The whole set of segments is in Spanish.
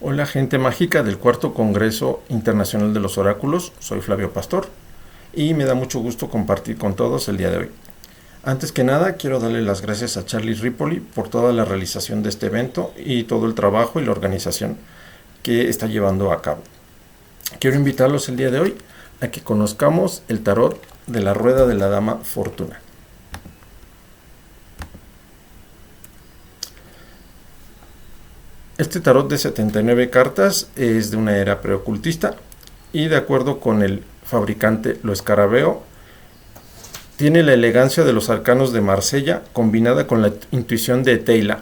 Hola gente mágica del Cuarto Congreso Internacional de los Oráculos, soy Flavio Pastor y me da mucho gusto compartir con todos el día de hoy. Antes que nada quiero darle las gracias a Charlie Ripoli por toda la realización de este evento y todo el trabajo y la organización que está llevando a cabo. Quiero invitarlos el día de hoy a que conozcamos el tarot de la rueda de la Dama Fortuna. Este tarot de 79 cartas es de una era preocultista y de acuerdo con el fabricante Lo Escarabeo, tiene la elegancia de los arcanos de Marsella combinada con la intuición de Teila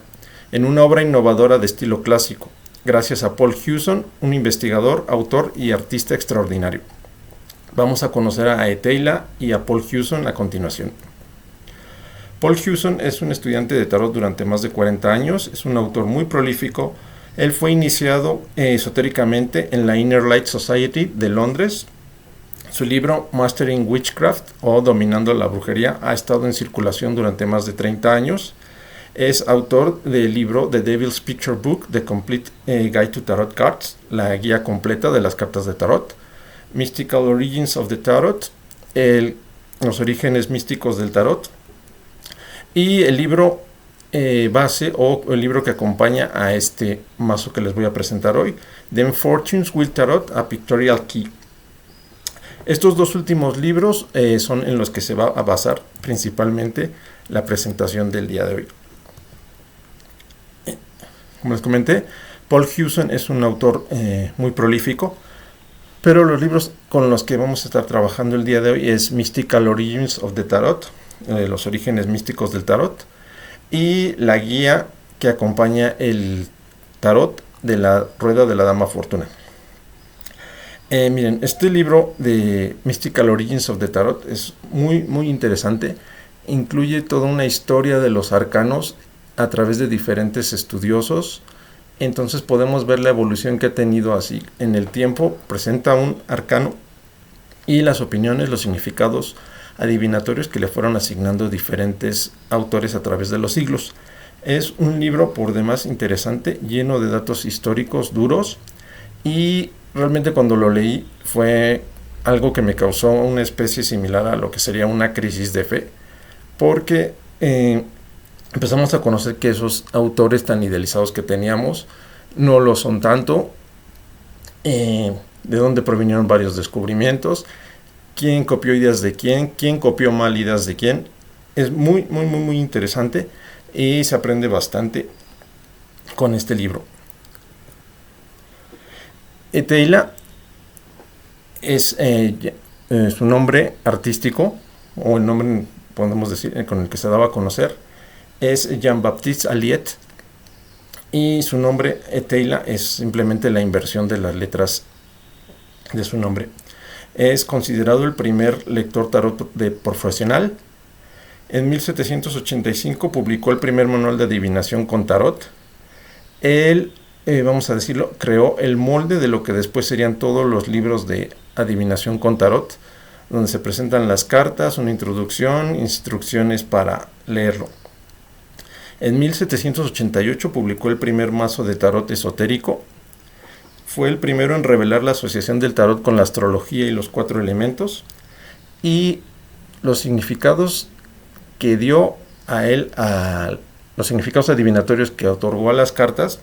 en una obra innovadora de estilo clásico, gracias a Paul Hewson, un investigador, autor y artista extraordinario. Vamos a conocer a Teila y a Paul Hewson a continuación. Paul Hewson es un estudiante de tarot durante más de 40 años, es un autor muy prolífico. Él fue iniciado esotéricamente en la Inner Light Society de Londres. Su libro Mastering Witchcraft o Dominando la Brujería ha estado en circulación durante más de 30 años. Es autor del libro The Devil's Picture Book, The Complete Guide to Tarot Cards, la guía completa de las cartas de tarot. Mystical Origins of the Tarot, los orígenes místicos del tarot. Y el libro base o el libro que acompaña a este mazo que les voy a presentar hoy, The Fortunes with Tarot, a Pictorial Key. Estos dos últimos libros son en los que se va a basar principalmente la presentación del día de hoy. Como les comenté, Paul Hewson es un autor muy prolífico, pero los libros con los que vamos a estar trabajando el día de hoy es Mystical Origins of the Tarot, los orígenes místicos del tarot, y la guía que acompaña el tarot de la rueda de la Dama Fortuna. Miren, este libro de Mystical Origins of the Tarot es muy interesante. Incluye toda una historia de los arcanos a través de diferentes estudiosos. Entonces podemos ver la evolución que ha tenido así en el tiempo. Presenta un arcano y las opiniones, los significados adivinatorios que le fueron asignando diferentes autores a través de los siglos. Es un libro por demás interesante, lleno de datos históricos duros, y realmente cuando lo leí fue algo que me causó una especie similar a lo que sería una crisis de fe, porque empezamos a conocer que esos autores tan idealizados que teníamos no lo son tanto, de dónde provinieron varios descubrimientos, quién copió ideas de quién copió mal ideas de quién. Es muy interesante y se aprende bastante con este libro. Teila es su nombre artístico, o el nombre podemos decir con el que se daba a conocer, es Jean-Baptiste Alliet, y su nombre Teila es simplemente la inversión de las letras de su nombre. Es considerado el primer lector tarot profesional. En 1785 publicó el primer manual de adivinación con tarot. Él, vamos a decirlo, creó el molde de lo que después serían todos los libros de adivinación con tarot, donde se presentan las cartas, una introducción, instrucciones para leerlo. En 1788 publicó el primer mazo de tarot esotérico. Fue el primero en revelar la asociación del tarot con la astrología y los 4 elementos, y los significados que dio a él, los significados adivinatorios que otorgó a las cartas,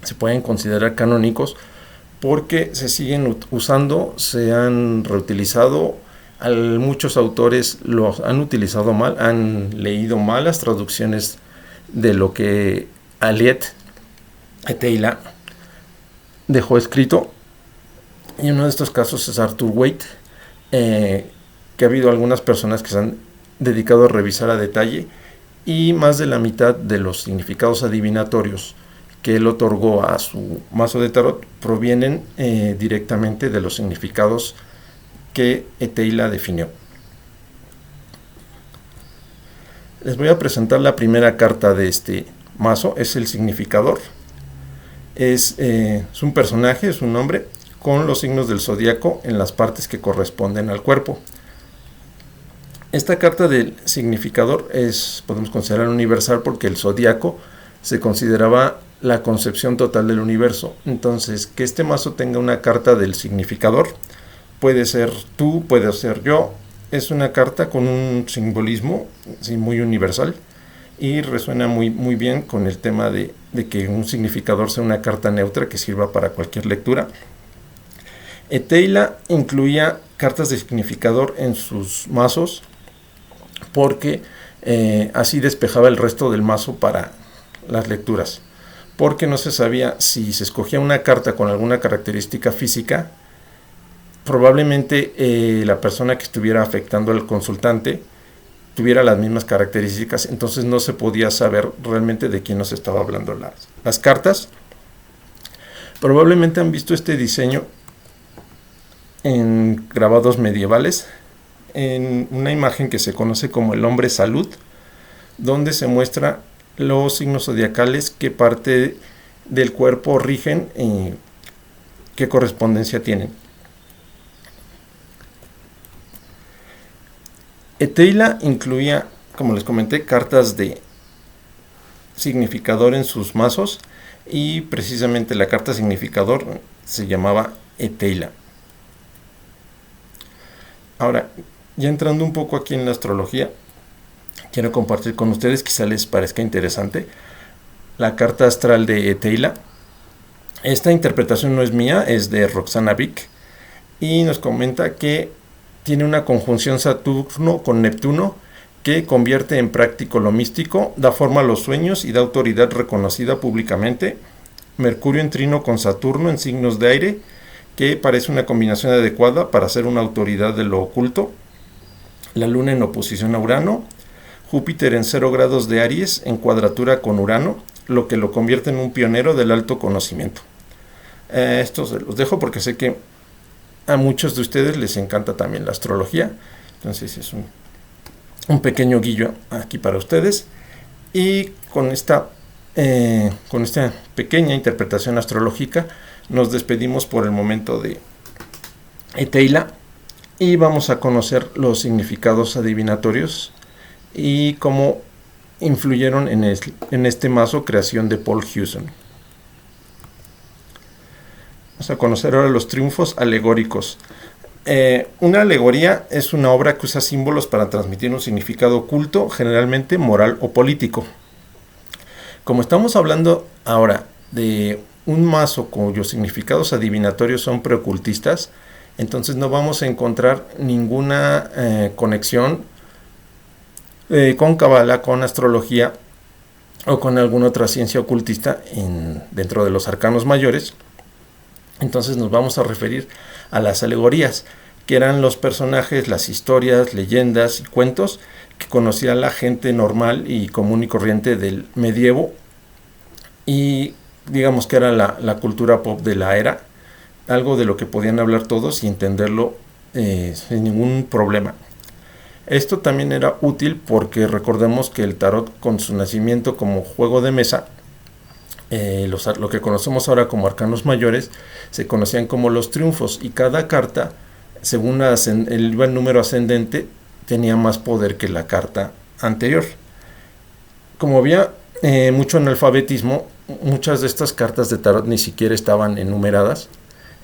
se pueden considerar canónicos porque se siguen usando, se han reutilizado. Muchos autores los han utilizado mal, han leído mal las traducciones de lo que Alliet Teila dejó escrito, y uno de estos casos es Arthur Waite, que ha habido algunas personas que se han dedicado a revisar a detalle, y más de la mitad de los significados adivinatorios que él otorgó a su mazo de tarot provienen directamente de los significados que Teila definió. Les voy a presentar la primera carta de este mazo, es el significador. Es un personaje, es un hombre con los signos del zodiaco en las partes que corresponden al cuerpo. Esta carta del significador podemos considerar universal porque el zodiaco se consideraba la concepción total del universo. Entonces, que este mazo tenga una carta del significador, puede ser tú, puede ser yo, es una carta con un simbolismo, sí, muy universal, y resuena muy bien con el tema de que un significador sea una carta neutra que sirva para cualquier lectura. Eteila incluía cartas de significador en sus mazos porque así despejaba el resto del mazo para las lecturas, porque no se sabía si se escogía una carta con alguna característica física, probablemente la persona que estuviera afectando al consultante tuviera las mismas características, entonces no se podía saber realmente de quién nos estaba hablando las cartas. Probablemente han visto este diseño en grabados medievales, en una imagen que se conoce como el hombre salud, donde se muestra los signos zodiacales, qué parte del cuerpo rigen y qué correspondencia tienen. Eteila incluía, como les comenté, cartas de significador en sus mazos, y precisamente la carta significador se llamaba Eteila. Ahora, ya entrando un poco aquí en la astrología, quiero compartir con ustedes, quizá les parezca interesante, la carta astral de Eteila. Esta interpretación no es mía, es de Roxana Vick, y nos comenta que tiene una conjunción Saturno con Neptuno que convierte en práctico lo místico, da forma a los sueños y da autoridad reconocida públicamente. Mercurio en trino con Saturno en signos de aire, que parece una combinación adecuada para ser una autoridad de lo oculto. La Luna en oposición a Urano. Júpiter en 0 grados de Aries en cuadratura con Urano, lo que lo convierte en un pionero del alto conocimiento. Esto se los dejo porque sé que a muchos de ustedes les encanta también la astrología, entonces es un pequeño guillo aquí para ustedes. Y con esta pequeña interpretación astrológica nos despedimos por el momento de Eteila y vamos a conocer los significados adivinatorios y cómo influyeron en este mazo creación de Paul Hewson. Vamos a conocer ahora los triunfos alegóricos. Una alegoría es una obra que usa símbolos para transmitir un significado oculto, generalmente moral o político. Como estamos hablando ahora de un mazo cuyos significados adivinatorios son preocultistas, entonces no vamos a encontrar ninguna conexión con cábala, con astrología o con alguna otra ciencia ocultista dentro de los arcanos mayores. Entonces nos vamos a referir a las alegorías, que eran los personajes, las historias, leyendas y cuentos que conocía la gente normal y común y corriente del medievo, y digamos que era la cultura pop de la era, algo de lo que podían hablar todos y entenderlo sin ningún problema. Esto también era útil porque recordemos que el tarot, con su nacimiento como juego de mesa, lo que conocemos ahora como arcanos mayores, se conocían como los triunfos, y cada carta, según el número ascendente, tenía más poder que la carta anterior. Como había mucho analfabetismo, muchas de estas cartas de tarot ni siquiera estaban enumeradas,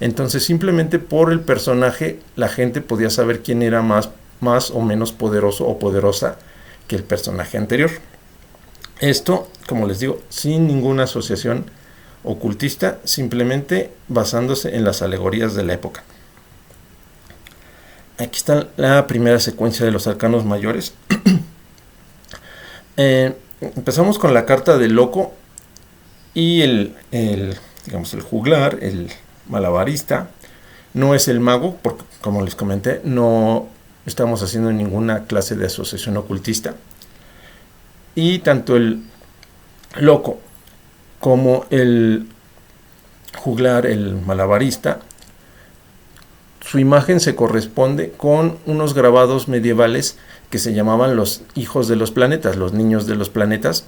entonces simplemente por el personaje la gente podía saber quién era más o menos poderoso o poderosa que el personaje anterior. Esto, como les digo, sin ninguna asociación ocultista, simplemente basándose en las alegorías de la época. Aquí está la primera secuencia de los arcanos mayores. Empezamos con la carta del loco y el juglar, el malabarista. No es el mago, porque como les comenté, no estamos haciendo ninguna clase de asociación ocultista. Y tanto el loco como el juglar, el malabarista, su imagen se corresponde con unos grabados medievales que se llamaban los hijos de los planetas, los niños de los planetas,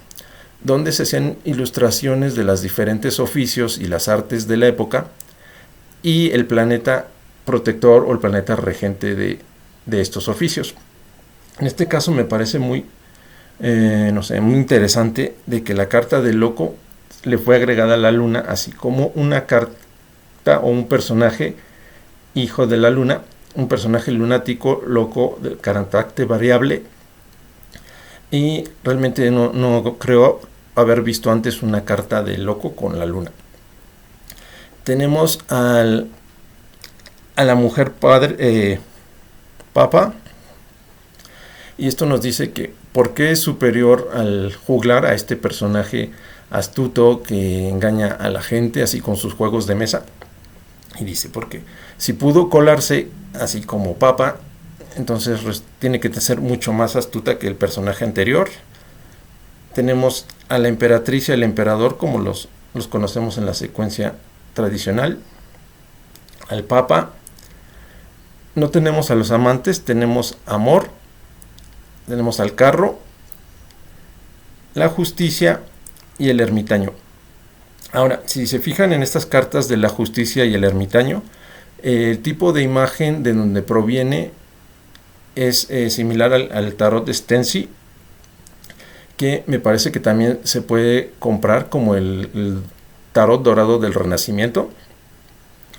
donde se hacían ilustraciones de los diferentes oficios y las artes de la época y el planeta protector o el planeta regente de estos oficios. En este caso me parece muy interesante de que la carta del loco le fue agregada la luna, así como una carta o un personaje hijo de la luna, un personaje lunático, loco, de carácter variable. Y realmente no creo haber visto antes una carta de loco con la luna. Tenemos a la mujer papa, y esto nos dice que por qué es superior al juglar, a este personaje astuto que engaña a la gente así con sus juegos de mesa. Y dice porque si pudo colarse así como papa, entonces tiene que ser mucho más astuta que el personaje anterior. Tenemos a la emperatriz y al emperador como los conocemos en la secuencia tradicional. Al papa. No tenemos a los amantes, tenemos amor, tenemos al carro, la justicia y el ermitaño. Ahora, si se fijan en estas cartas de la justicia y el ermitaño, el tipo de imagen de donde proviene es similar al tarot de Stency, que me parece que también se puede comprar como el tarot dorado del Renacimiento.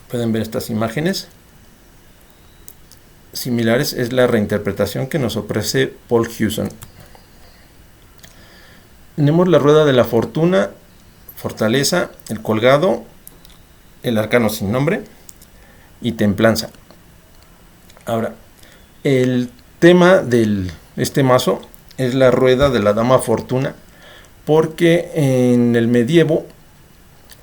Pueden ver estas imágenes similares, es la reinterpretación que nos ofrece Paul Hewson. Tenemos la rueda de la fortuna, fortaleza, el colgado, el arcano sin nombre y templanza. Ahora, el tema de este mazo es la rueda de la dama fortuna, porque en el medievo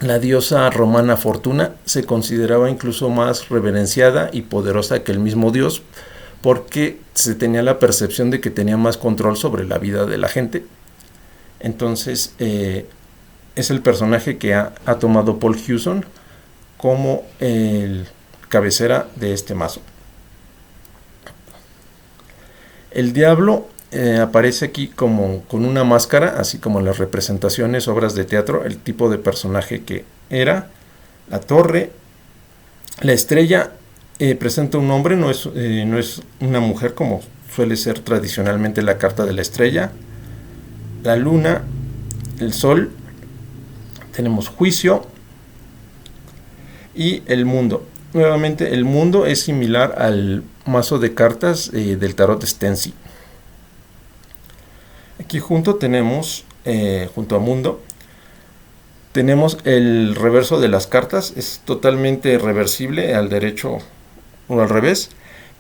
la diosa romana Fortuna se consideraba incluso más reverenciada y poderosa que el mismo dios, porque se tenía la percepción de que tenía más control sobre la vida de la gente. Entonces es el personaje que ha tomado Paul Hewson como el cabecera de este mazo. El diablo aparece aquí como con una máscara, así como en las representaciones, obras de teatro, el tipo de personaje que era. La torre, la estrella presenta un hombre, no es una mujer como suele ser tradicionalmente la carta de la estrella. La luna, el sol, tenemos juicio y el mundo. Nuevamente el mundo es similar al mazo de cartas del tarot Stency. Aquí tenemos, junto a mundo, tenemos el reverso de las cartas. Es totalmente reversible al derecho o al revés.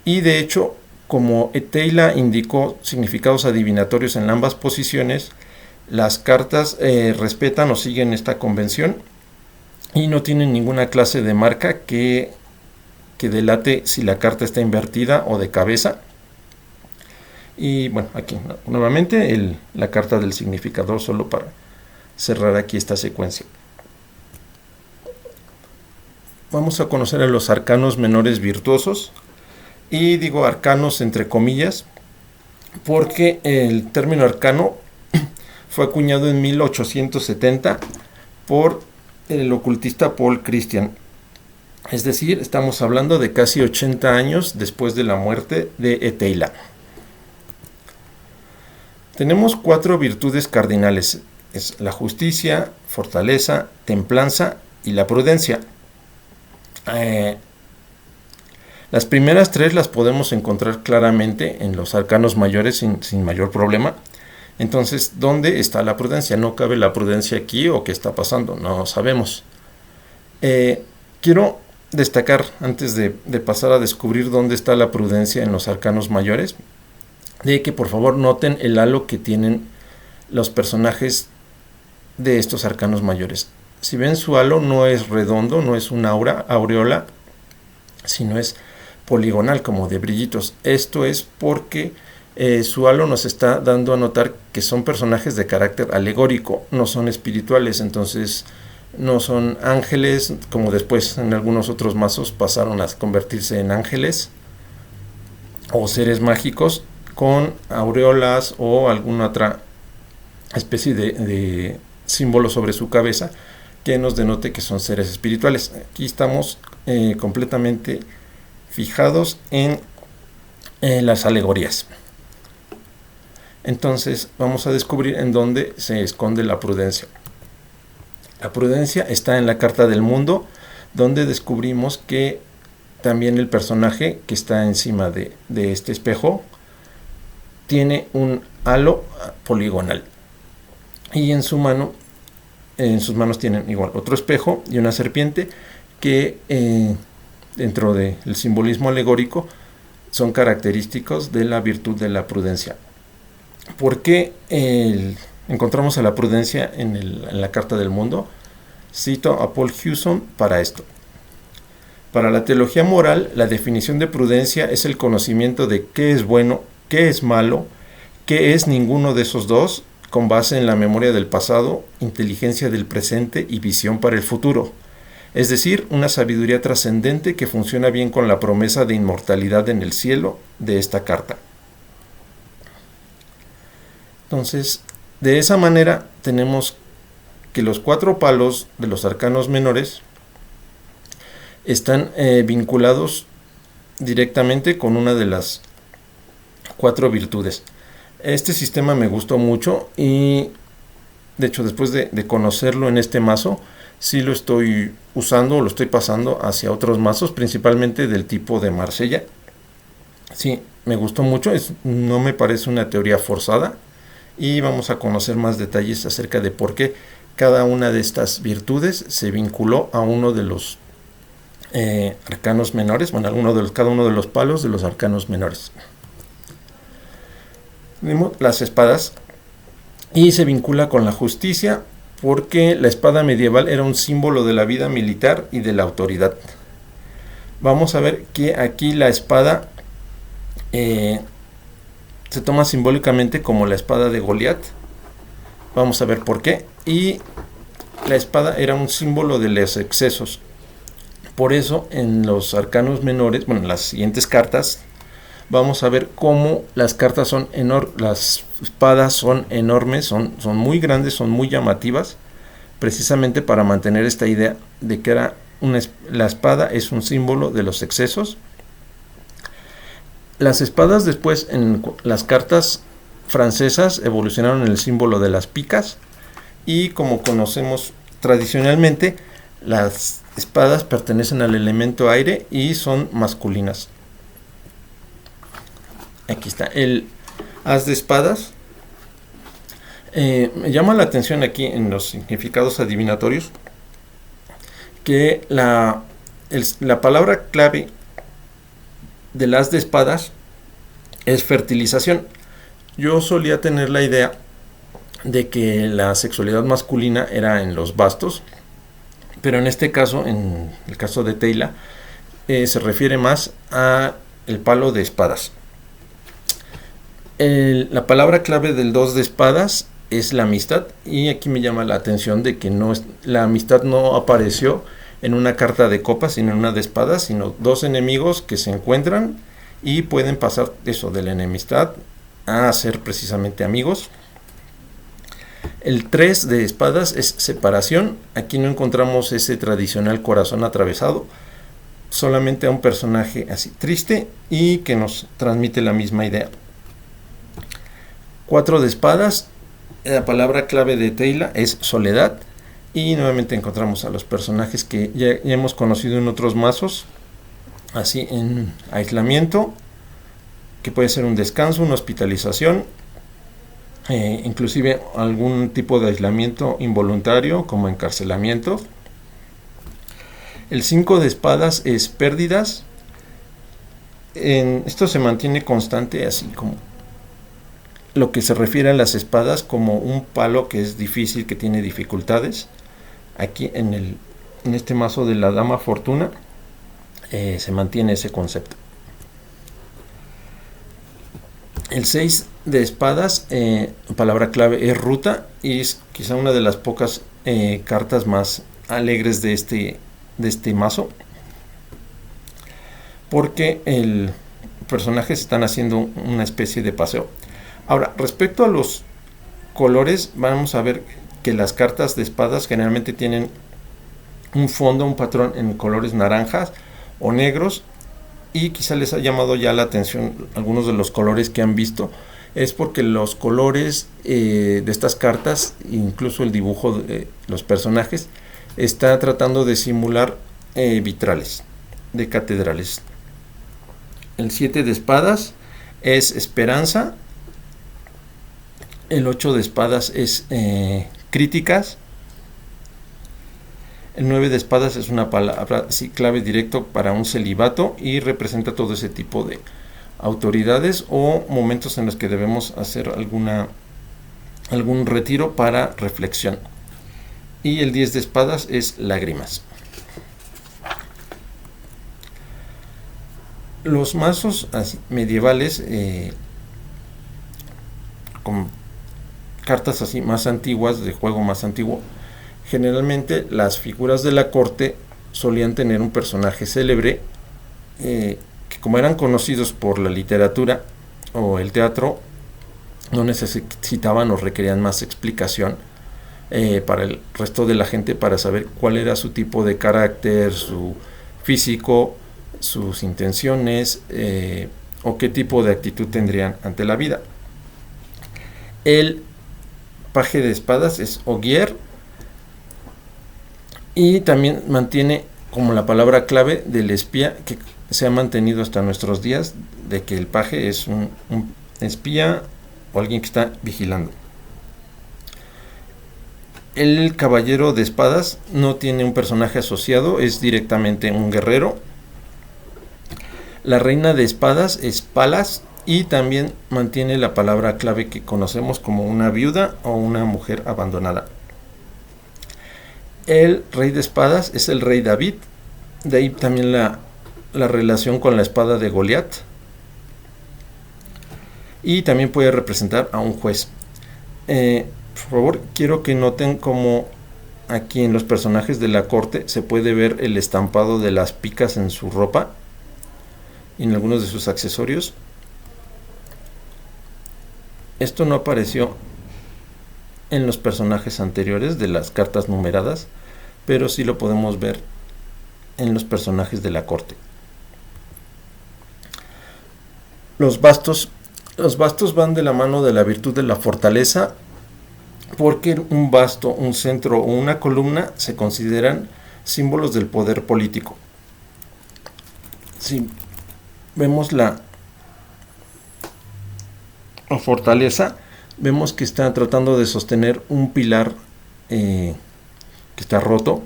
Y de hecho, como Eteila indicó significados adivinatorios en ambas posiciones, las cartas respetan o siguen esta convención y no tienen ninguna clase de marca que delate si la carta está invertida o de cabeza. Y bueno, aquí nuevamente la carta del significador, solo para cerrar aquí esta secuencia. Vamos a conocer a los arcanos menores virtuosos, y digo arcanos entre comillas porque el término arcano fue acuñado en 1870 por el ocultista Paul Christian. Es decir, estamos hablando de casi 80 años después de la muerte de Eteila. Tenemos 4 virtudes cardinales: es la justicia, fortaleza, templanza y la prudencia. Las primeras 3 las podemos encontrar claramente en los arcanos mayores sin mayor problema. Entonces, ¿dónde está la prudencia? No cabe la prudencia aquí, o qué está pasando, no sabemos. Quiero destacar, antes de pasar a descubrir dónde está la prudencia en los arcanos mayores, de que por favor noten el halo que tienen los personajes de estos arcanos mayores. Si ven, su halo no es redondo, no es una aureola, sino es poligonal, como de brillitos. Esto es porque su halo nos está dando a notar que son personajes de carácter alegórico, no son espirituales. Entonces no son ángeles, como después en algunos otros mazos pasaron a convertirse en ángeles o seres mágicos con aureolas o alguna otra especie de símbolo sobre su cabeza que nos denote que son seres espirituales. Aquí estamos completamente fijados en las alegorías. Entonces vamos a descubrir en dónde se esconde la prudencia. La prudencia está en la carta del mundo, donde descubrimos que también el personaje que está encima de este espejo tiene un halo poligonal. Y en sus manos tienen igual otro espejo y una serpiente que dentro del simbolismo alegórico son característicos de la virtud de la prudencia. ¿Por qué encontramos a la prudencia en la carta del mundo? Cito a Paul Hewson para esto. Para la teología moral, la definición de prudencia es el conocimiento de qué es bueno, qué es malo, qué es ninguno de esos dos, con base en la memoria del pasado, inteligencia del presente y visión para el futuro. Es decir, una sabiduría trascendente que funciona bien con la promesa de inmortalidad en el cielo de esta carta. Entonces, de esa manera tenemos que los 4 palos de los arcanos menores están vinculados directamente con una de las 4 virtudes. Este sistema me gustó mucho y de hecho después de conocerlo en este mazo, sí lo estoy usando, lo estoy pasando hacia otros mazos, principalmente del tipo de Marsella. Sí, me gustó mucho, no me parece una teoría forzada y vamos a conocer más detalles acerca de por qué cada una de estas virtudes se vinculó a uno de los arcanos menores, bueno, cada uno de los palos de los arcanos menores. Vimos las espadas y se vincula con la justicia porque la espada medieval era un símbolo de la vida militar y de la autoridad. Vamos a ver que aquí la espada se toma simbólicamente como la espada de Goliat. Vamos a ver por qué. Y la espada era un símbolo de los excesos. Por eso en los arcanos menores, bueno, en las siguientes cartas, vamos a ver cómo las cartas son las espadas son enormes, son muy grandes, son muy llamativas, precisamente para mantener esta idea de que la espada es un símbolo de los excesos. Las espadas después en las cartas francesas evolucionaron en el símbolo de las picas y como conocemos tradicionalmente, las espadas pertenecen al elemento aire y son masculinas. Aquí está el as de espadas. Me llama la atención aquí en los significados adivinatorios que la palabra clave del as de espadas es fertilización. Yo solía tener la idea de que la sexualidad masculina era en los bastos, pero en este caso, en el caso de Teila, se refiere más a el palo de espadas. La palabra clave del 2 de espadas es la amistad, y aquí me llama la atención de que la amistad no apareció en una carta de copas, sino en una de espadas, sino 2 enemigos que se encuentran y pueden pasar eso de la enemistad a ser precisamente amigos. El 3 de espadas es separación. Aquí no encontramos ese tradicional corazón atravesado, solamente a un personaje así triste y que nos transmite la misma idea. 4 de espadas, la palabra clave de Teila es soledad, y nuevamente encontramos a los personajes que ya hemos conocido en otros mazos, así en aislamiento, que puede ser un descanso, una hospitalización, inclusive algún tipo de aislamiento involuntario como encarcelamiento. El 5 de espadas es pérdidas. Esto se mantiene constante, así como lo que se refiere a las espadas como un palo que es difícil, que tiene dificultades. Aquí en este mazo de la Dama Fortuna se mantiene ese concepto. El 6 de espadas, palabra clave es ruta, y es quizá una de las pocas cartas más alegres de este mazo, porque el personajes están haciendo una especie de paseo. Ahora, respecto a los colores, vamos a ver que las cartas de espadas generalmente tienen un fondo, un patrón en colores naranjas o negros, y quizá les ha llamado ya la atención algunos de los colores que han visto es porque los colores de estas cartas, incluso el dibujo de los personajes, está tratando de simular vitrales de catedrales. El 7 de espadas es esperanza. El 8 de espadas es críticas. El 9 de espadas es una palabra clave directo para un celibato y representa todo ese tipo de autoridades o momentos en los que debemos hacer algún retiro para reflexión. Y el 10 de espadas es lágrimas. Los mazos medievales con cartas así más antiguas, de juego más antiguo, generalmente las figuras de la corte solían tener un personaje célebre que, como eran conocidos por la literatura o el teatro, no necesitaban o requerían más explicación para el resto de la gente para saber cuál era su tipo de carácter, su físico, sus intenciones o qué tipo de actitud tendrían ante la vida. El paje de espadas es Ogier y también mantiene como la palabra clave del espía, que se ha mantenido hasta nuestros días, de que el paje es un espía o alguien que está vigilando. El caballero de espadas no tiene un personaje asociado, es directamente un guerrero. La reina de espadas es Palas y también mantiene la palabra clave que conocemos como una viuda o una mujer abandonada. El rey de espadas es el rey David, de ahí también la relación con la espada de Goliat, y también puede representar a un juez. Por favor, quiero que noten cómo aquí en los personajes de la corte se puede ver el estampado de las picas en su ropa y en algunos de sus accesorios. Esto no apareció en los personajes anteriores de las cartas numeradas, pero sí lo podemos ver en los personajes de la corte. Los bastos van de la mano de la virtud de la fortaleza, porque un basto, un centro o una columna se consideran símbolos del poder político. Si vemos la fortaleza, vemos que está tratando de sostener un pilar que está roto.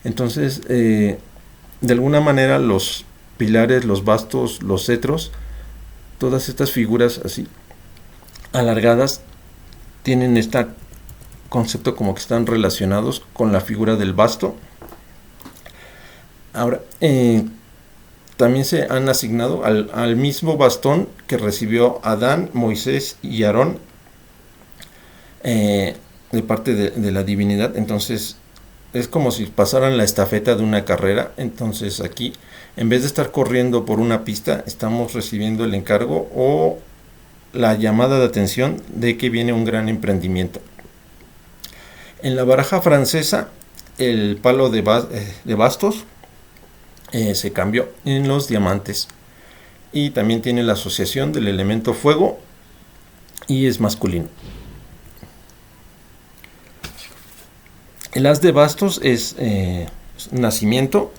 Entonces, de alguna manera, los pilares, los bastos, los cetros, todas estas figuras así alargadas tienen este concepto como que están relacionados con la figura del basto. Ahora, también se han asignado al mismo bastón que recibió Adán, Moisés y Aarón de parte de la divinidad. Entonces es como si pasaran la estafeta de una carrera. Entonces aquí, en vez de estar corriendo por una pista, estamos recibiendo el encargo o la llamada de atención de que viene un gran emprendimiento. En la baraja francesa, el palo de bastos se cambió en los diamantes, y también tiene la asociación del elemento fuego y es masculino. El as de bastos es nacimiento.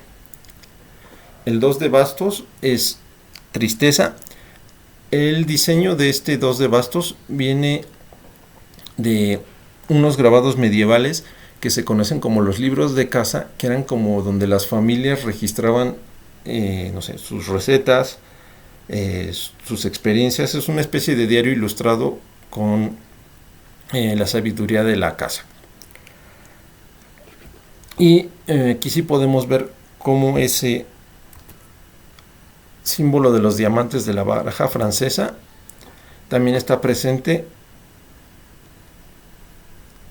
El 2 de bastos es tristeza. El diseño de este 2 de bastos viene de unos grabados medievales que se conocen como los libros de casa, que eran como donde las familias registraban sus recetas, sus experiencias. Es una especie de diario ilustrado con la sabiduría de la casa. Y aquí sí podemos ver cómo ese símbolo de los diamantes de la baraja francesa también está presente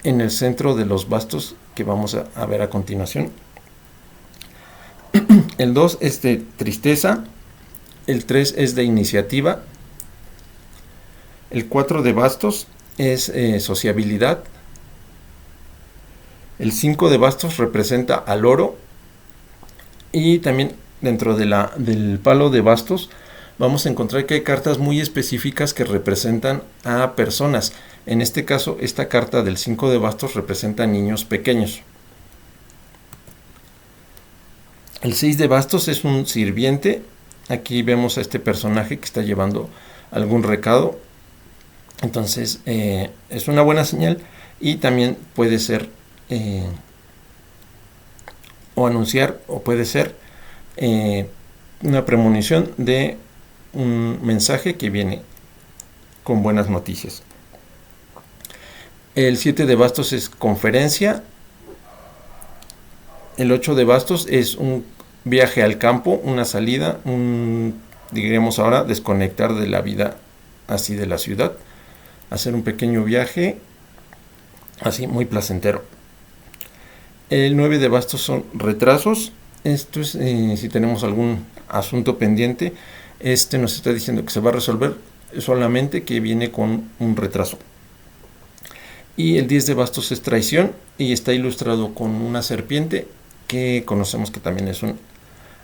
en el centro de los bastos que vamos a ver a continuación. El 2 es de tristeza, el 3 es de iniciativa, el 4 de bastos es sociabilidad, el 5 de bastos representa al oro, y también dentro del palo de bastos vamos a encontrar que hay cartas muy específicas que representan a personas. En este caso, esta carta del 5 de bastos representa a niños pequeños. El 6 de bastos es un sirviente. Aquí vemos a este personaje que está llevando algún recado. Entonces, es una buena señal y también puede ser o anunciar, o puede ser una premonición de un mensaje que viene con buenas noticias. El 7 de bastos es conferencia. El 8 de bastos es un viaje al campo, una salida, diríamos ahora, desconectar de la vida así de la ciudad, hacer un pequeño viaje así muy placentero. El 9 de bastos son retrasos. Esto es si tenemos algún asunto pendiente, nos está diciendo que se va a resolver, solamente que viene con un retraso. Y el 10 de bastos es traición y está ilustrado con una serpiente, que conocemos que también es un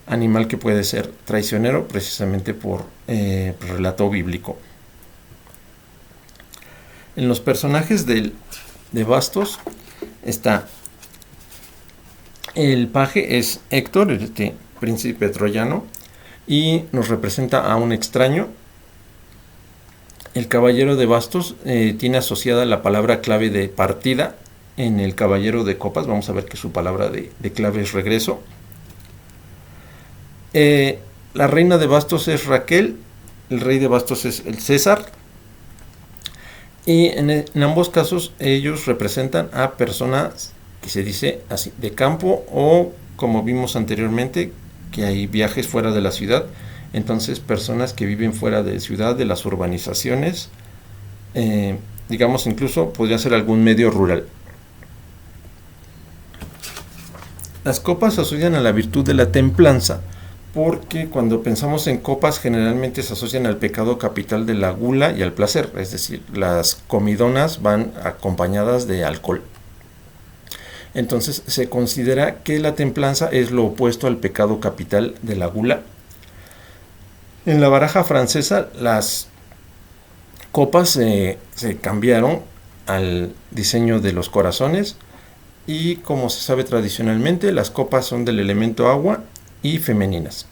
animal que puede ser traicionero precisamente por relato bíblico. En los personajes de bastos está el paje, es Héctor, este príncipe troyano, y nos representa a un extraño. El caballero de bastos tiene asociada la palabra clave de partida. En el caballero de copas vamos a ver que su palabra de clave es regreso. La reina de bastos es Raquel, el rey de bastos es el César, y en ambos casos ellos representan a personas que se dice así, de campo, o como vimos anteriormente, que hay viajes fuera de la ciudad. Entonces, personas que viven fuera de ciudad, de las urbanizaciones, digamos, incluso podría ser algún medio rural. Las copas asocian a la virtud de la templanza, porque cuando pensamos en copas generalmente se asocian al pecado capital de la gula y al placer, es decir, las comidonas van acompañadas de alcohol. Entonces se considera que la templanza es lo opuesto al pecado capital de la gula. En la baraja francesa las copas se cambiaron al diseño de los corazones, y como se sabe tradicionalmente, las copas son del elemento agua y femeninas.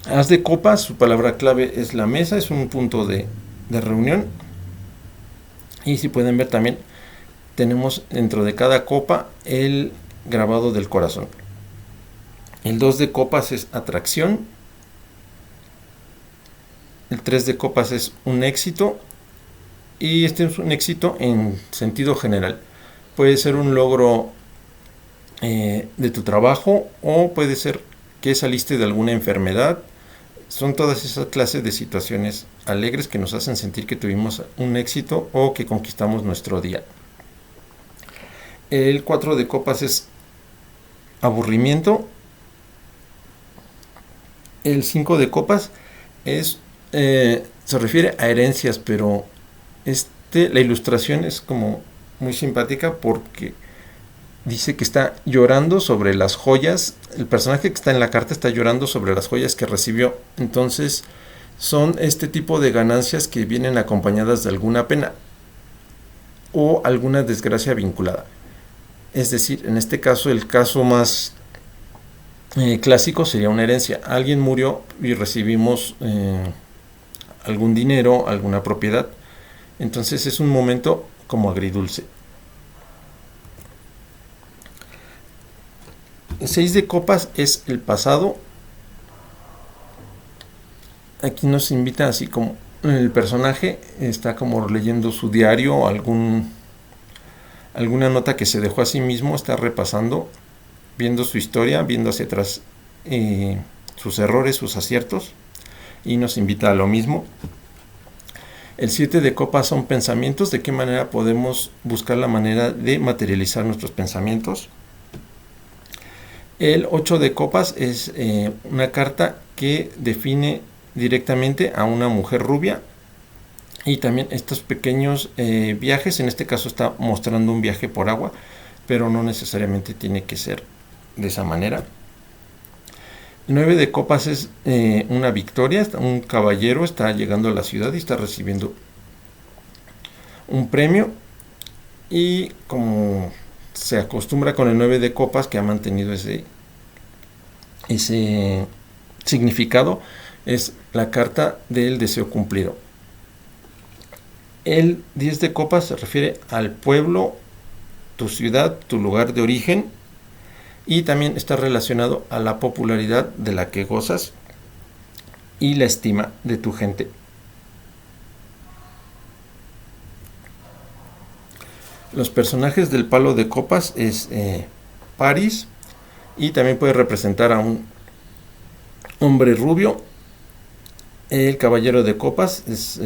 As de copas, su palabra clave es la mesa, es un punto de reunión. Y si pueden ver también, tenemos dentro de cada copa el grabado del corazón. El 2 de copas es atracción. El 3 de copas es un éxito. Y este es un éxito en sentido general. Puede ser un logro de tu trabajo, o puede ser que saliste de alguna enfermedad. Son todas esas clases de situaciones alegres que nos hacen sentir que tuvimos un éxito o que conquistamos nuestro día. El 4 de copas es aburrimiento. El 5 de copas es se refiere a herencias, pero la ilustración es como muy simpática porque dice que está llorando sobre las joyas. El personaje que está en la carta está llorando sobre las joyas que recibió. Entonces son este tipo de ganancias que vienen acompañadas de alguna pena o alguna desgracia vinculada. Es decir, en este caso, el caso más clásico sería una herencia. Alguien murió y recibimos algún dinero, alguna propiedad. Entonces es un momento como agridulce. El 6 de copas es el pasado. Aquí nos invita, así como el personaje está como leyendo su diario o alguna nota que se dejó a sí mismo, está repasando, viendo su historia, viendo hacia atrás sus errores, sus aciertos, y nos invita a lo mismo. El 7 de copas son pensamientos, de qué manera podemos buscar la manera de materializar nuestros pensamientos. El 8 de copas es una carta que define directamente a una mujer rubia, y también estos pequeños viajes. En este caso está mostrando un viaje por agua, pero no necesariamente tiene que ser de esa manera. El 9 de copas es una victoria, un caballero está llegando a la ciudad y está recibiendo un premio, y como se acostumbra con el 9 de copas, que ha mantenido ese significado, es la carta del deseo cumplido. El 10 de copas se refiere al pueblo, tu ciudad, tu lugar de origen, y también está relacionado a la popularidad de la que gozas y la estima de tu gente. Los personajes del palo de copas es Paris, y también puede representar a un hombre rubio. El caballero de copas es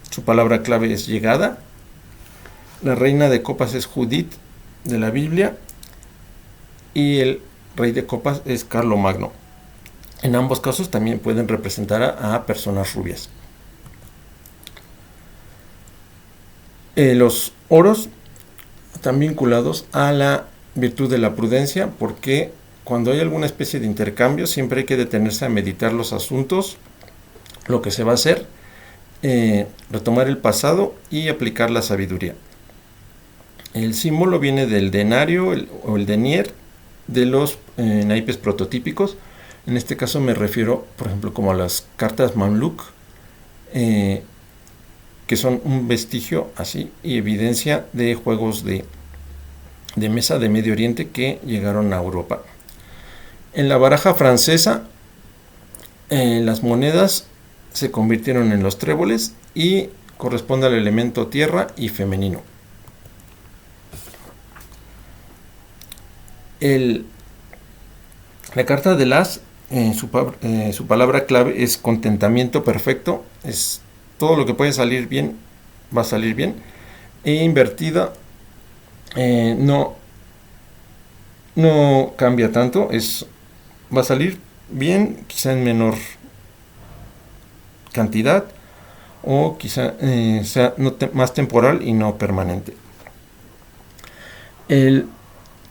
su palabra clave es llegada. La reina de copas es Judith de la Biblia, y el rey de copas es Carlomagno. En ambos casos también pueden representar a personas rubias. Los oros están vinculados a la virtud de la prudencia, porque cuando hay alguna especie de intercambio siempre hay que detenerse a meditar los asuntos, lo que se va a hacer, retomar el pasado y aplicar la sabiduría. El símbolo viene del denario o el denier de los naipes prototípicos. En este caso me refiero, por ejemplo, como a las cartas Mamluk, que son un vestigio así y evidencia de juegos de mesa de Medio Oriente que llegaron a Europa. En la baraja francesa, las monedas se convirtieron en los tréboles y corresponde al elemento tierra y femenino. La carta del as, su palabra clave es contentamiento perfecto, es todo lo que puede salir bien, va a salir bien. E invertida, no cambia tanto, va a salir bien, quizá en menor cantidad, o quizá sea más temporal y no permanente. El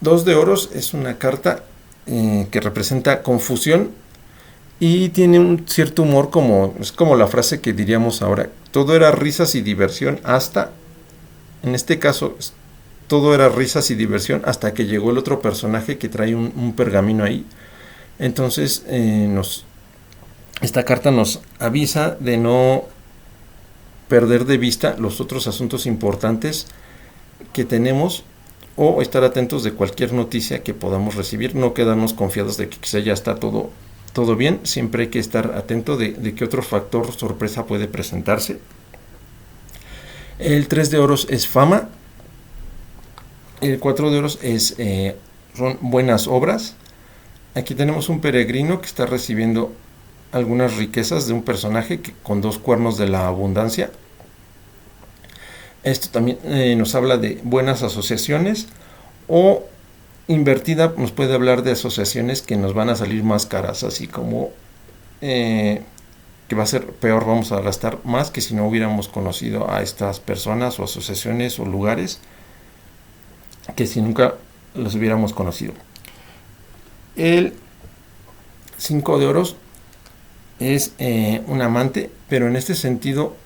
2 de oros es una carta que representa confusión y tiene un cierto humor, es como la frase que diríamos ahora: todo era risas y diversión hasta, en este caso, todo era risas y diversión hasta que llegó el otro personaje que trae un pergamino ahí. Entonces esta carta nos avisa de no perder de vista los otros asuntos importantes que tenemos, o estar atentos de cualquier noticia que podamos recibir, no quedarnos confiados de que quizá ya está todo bien. Siempre hay que estar atento de que otro factor sorpresa puede presentarse. El 3 de oros es fama. El 4 de oros son buenas obras. Aquí tenemos un peregrino que está recibiendo algunas riquezas de un personaje con 2 cuernos de la abundancia. Esto también nos habla de buenas asociaciones, o invertida nos puede hablar de asociaciones que nos van a salir más caras, así como que va a ser peor, vamos a gastar más que si no hubiéramos conocido a estas personas o asociaciones o lugares, que si nunca los hubiéramos conocido. El 5 de oros es un amante, pero en este sentido,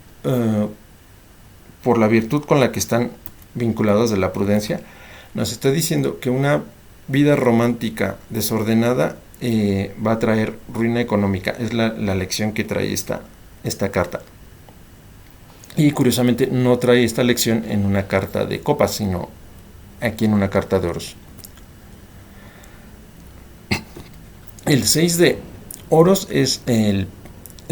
por la virtud con la que están vinculados de la prudencia, nos está diciendo que una vida romántica desordenada va a traer ruina económica. Es la lección que trae esta carta. Y curiosamente no trae esta lección en una carta de copas, sino aquí en una carta de oros. El 6 de oros es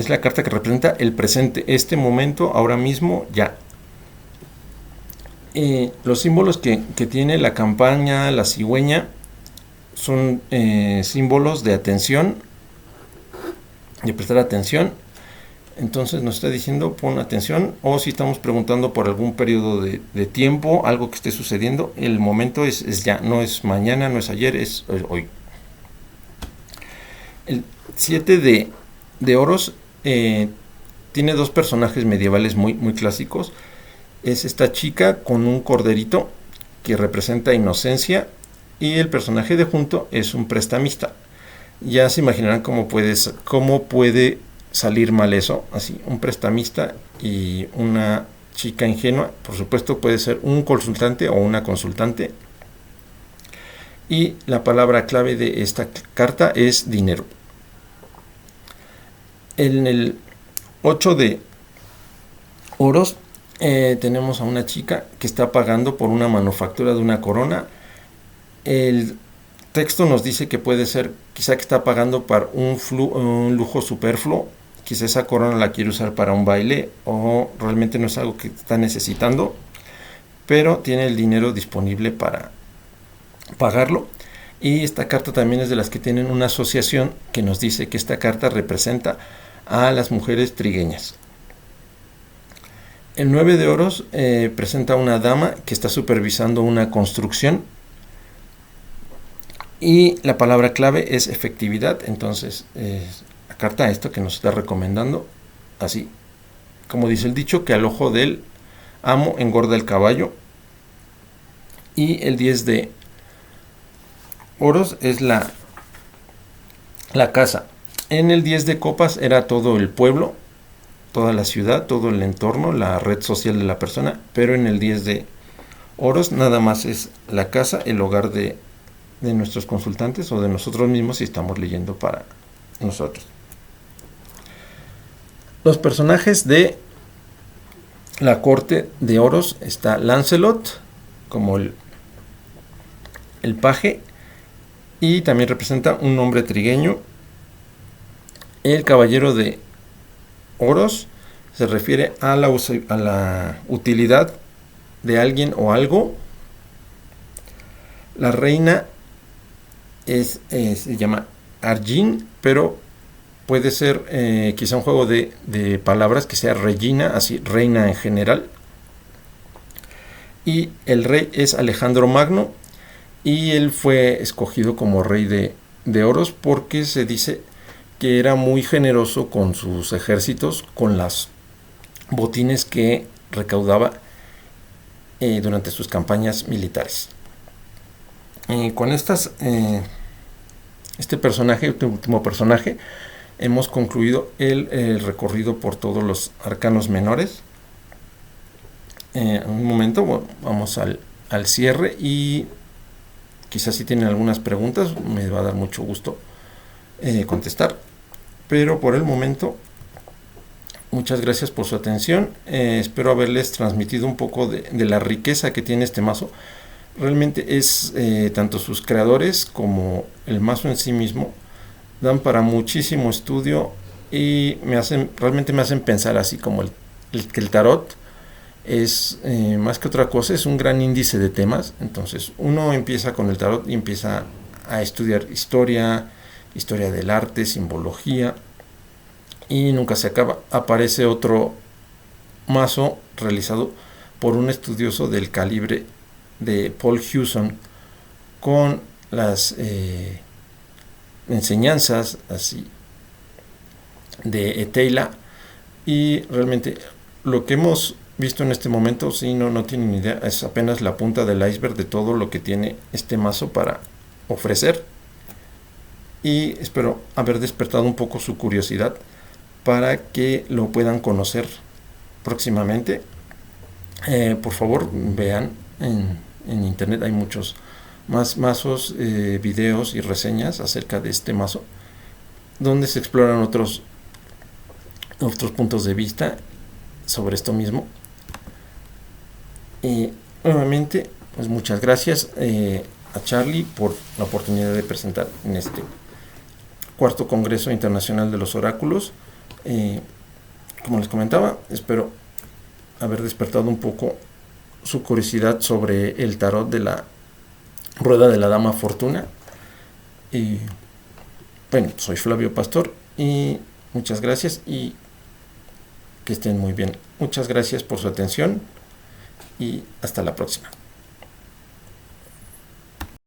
la carta que representa el presente, este momento, ahora mismo, ya. Los símbolos que tiene la campaña, la cigüeña, son símbolos de atención, de prestar atención. Entonces nos está diciendo pon atención, o si estamos preguntando por algún periodo de tiempo, algo que esté sucediendo, el momento es ya, no es mañana, no es ayer, es hoy. El 7 de oros tiene 2 personajes medievales muy, muy clásicos. Es esta chica con un corderito que representa inocencia, y el personaje de junto es un prestamista. Ya se imaginarán cómo puede salir mal eso. Así, un prestamista y una chica ingenua, por supuesto puede ser un consultante o una consultante. Y la palabra clave de esta carta es dinero. En el 8 de oros tenemos a una chica que está pagando por una manufactura de una corona. El texto nos dice que puede ser quizá que está pagando para un lujo superfluo. Quizá esa corona la quiere usar para un baile o realmente no es algo que está necesitando, pero tiene el dinero disponible para pagarlo. Y esta carta también es de las que tienen una asociación que nos dice que esta carta representa a las mujeres trigueñas. El 9 de oros presenta a una dama que está supervisando una construcción y la palabra clave es efectividad. Entonces la carta esto que nos está recomendando, así como dice el dicho, que al ojo del amo engorda el caballo. Y el 10 de oros es la casa. En el 10 de copas era todo el pueblo, toda la ciudad, todo el entorno, la red social de la persona, pero en el 10 de oros nada más es la casa, el hogar de nuestros consultantes o de nosotros mismos si estamos leyendo para nosotros. Los personajes de la corte de oros está Lancelot como el paje y también representa un hombre trigueño. El caballero de oros se refiere a la utilidad de alguien o algo. La reina se llama Argin, pero puede ser quizá un juego de palabras que sea Regina, así reina en general. Y el rey es Alejandro Magno y él fue escogido como rey de oros porque se dice que era muy generoso con sus ejércitos, con las botines que recaudaba durante sus campañas militares. Con este último personaje, hemos concluido el recorrido por todos los arcanos menores. En un momento vamos al cierre y quizás si tienen algunas preguntas me va a dar mucho gusto contestar. Pero por el momento, muchas gracias por su atención. Espero haberles transmitido un poco de la riqueza que tiene este mazo. Realmente es tanto sus creadores como el mazo en sí mismo dan para muchísimo estudio y realmente me hacen pensar así como que el tarot es más que otra cosa, es un gran índice de temas. Entonces uno empieza con el tarot y empieza a estudiar historia del arte, simbología, y nunca se acaba. Aparece otro mazo realizado por un estudioso del calibre de Paul Hewson con las enseñanzas así de Teila, y realmente lo que hemos visto en este momento, si no tienen idea, es apenas la punta del iceberg de todo lo que tiene este mazo para ofrecer. Y espero haber despertado un poco su curiosidad para que lo puedan conocer próximamente. Por favor, vean en internet, hay muchos más mazos, videos y reseñas acerca de este mazo donde se exploran otros puntos de vista sobre esto mismo. Y nuevamente, pues muchas gracias a Charlie por la oportunidad de presentar en este cuarto Congreso Internacional de los Oráculos. Como les comentaba, espero haber despertado un poco su curiosidad sobre el tarot de la rueda de la Dama Fortuna. Y bueno, soy Flavio Pastor y muchas gracias y que estén muy bien. Muchas gracias por su atención y hasta la próxima.